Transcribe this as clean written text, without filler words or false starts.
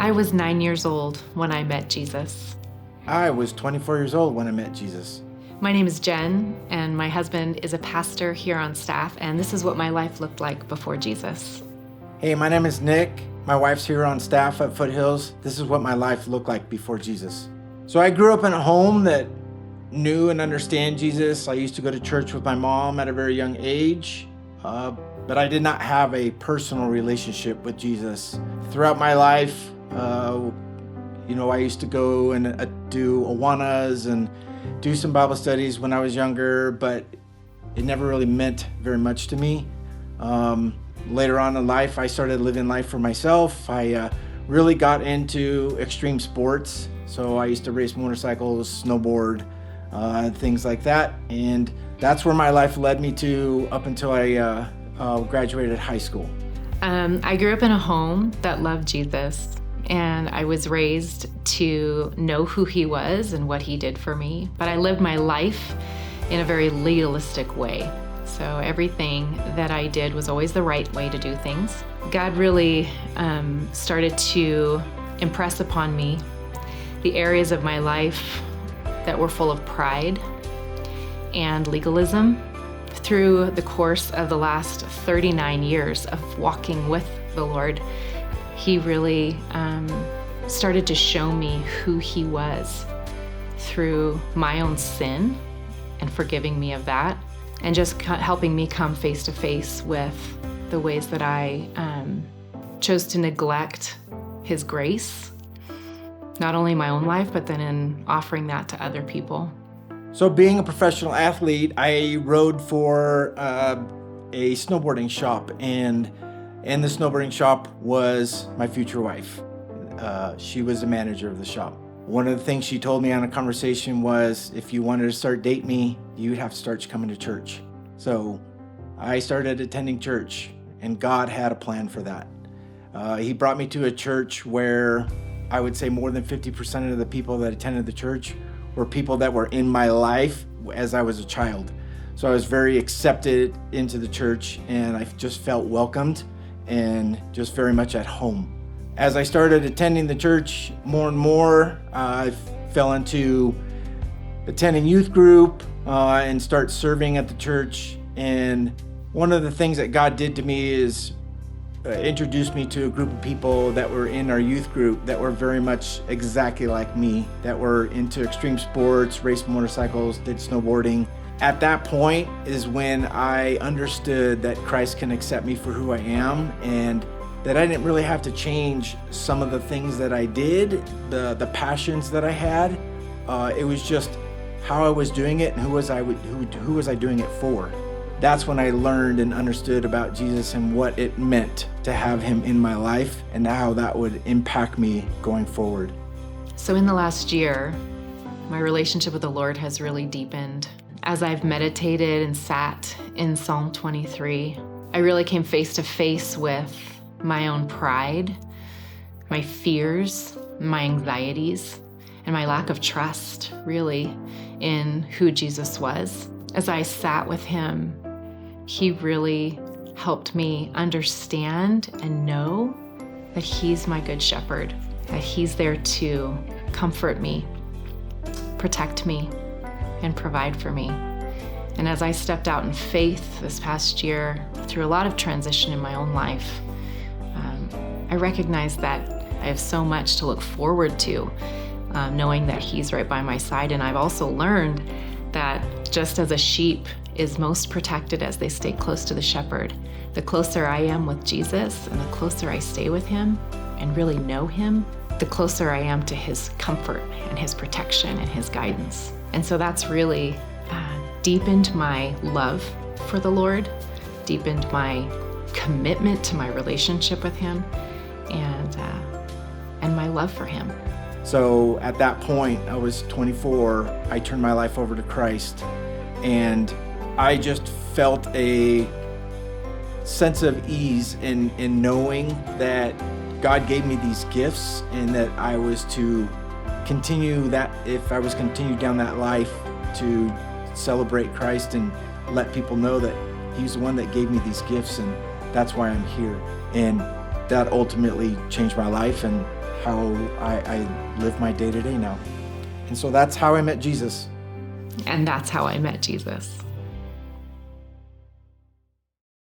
I was 9 years old when I met Jesus. I was 24 years old when I met Jesus. My name is Jen, and my husband is a pastor here on staff, and this is what my life looked like before Jesus. Hey, my name is Nick. My wife's here on staff at Foothills. This is what my life looked like before Jesus. So I grew up in a home that knew and understand Jesus. I used to go to church with my mom at a very young age, but I did not have a personal relationship with Jesus. Throughout my life, I used to go and do Awanas and do some Bible studies when I was younger, but it never really meant very much to me. Later on in life, I started living life for myself. I really got into extreme sports. So I used to race motorcycles, snowboard, things like that. And that's where my life led me to up until I graduated high school. I grew up in a home that loved Jesus, and I was raised to know who he was and what he did for me. But I lived my life in a very legalistic way. So everything that I did was always the right way to do things. God really started to impress upon me the areas of my life that were full of pride and legalism. Through the course of the last 39 years of walking with the Lord, he really started to show me who he was through my own sin and forgiving me of that, and just helping me come face to face with the ways that I chose to neglect his grace, not only in my own life, but then in offering that to other people. So being a professional athlete, I rode for a snowboarding shop, and in the snowboarding shop was my future wife. She was the manager of the shop. One of the things she told me on a conversation was, if you wanted to start dating me, you'd have to start coming to church. So I started attending church, and God had a plan for that. He brought me to a church where I would say more than 50% of the people that attended the church were people that were in my life as I was a child. So I was very accepted into the church, and I just felt welcomed and just very much at home. As I started attending the church more and more, I fell into attending youth group and start serving at the church. And one of the things that God did to me is introduced me to a group of people that were in our youth group that were very much exactly like me, that were into extreme sports, raced motorcycles, did snowboarding. At that point is when I understood that Christ can accept me for who I am, and that I didn't really have to change some of the things that I did, the passions that I had. It was just how I was doing it and who was I doing it for. That's when I learned and understood about Jesus and what it meant to have him in my life and how that would impact me going forward. So in the last year, my relationship with the Lord has really deepened. As I've meditated and sat in Psalm 23, I really came face to face with my own pride, my fears, my anxieties, and my lack of trust, really, in who Jesus was. As I sat with him, he really helped me understand and know that he's my good shepherd, that he's there to comfort me, protect me, and provide for me. And as I stepped out in faith this past year, through a lot of transition in my own life, I recognized that I have so much to look forward to, knowing that he's right by my side. And I've also learned that just as a sheep is most protected as they stay close to the shepherd, the closer I am with Jesus and the closer I stay with him and really know him, the closer I am to his comfort and his protection and his guidance. And so that's really deepened my love for the Lord, deepened my commitment to my relationship with him, and my love for him. So at that point, I was 24, I turned my life over to Christ, and I just felt a sense of ease in knowing that God gave me these gifts, and that I was to continue that, if I was continue down that life, to celebrate Christ and let people know that he's the one that gave me these gifts, and that's why I'm here. And that ultimately changed my life and how I live my day-to-day now. And so that's how I met Jesus. And that's how I met Jesus.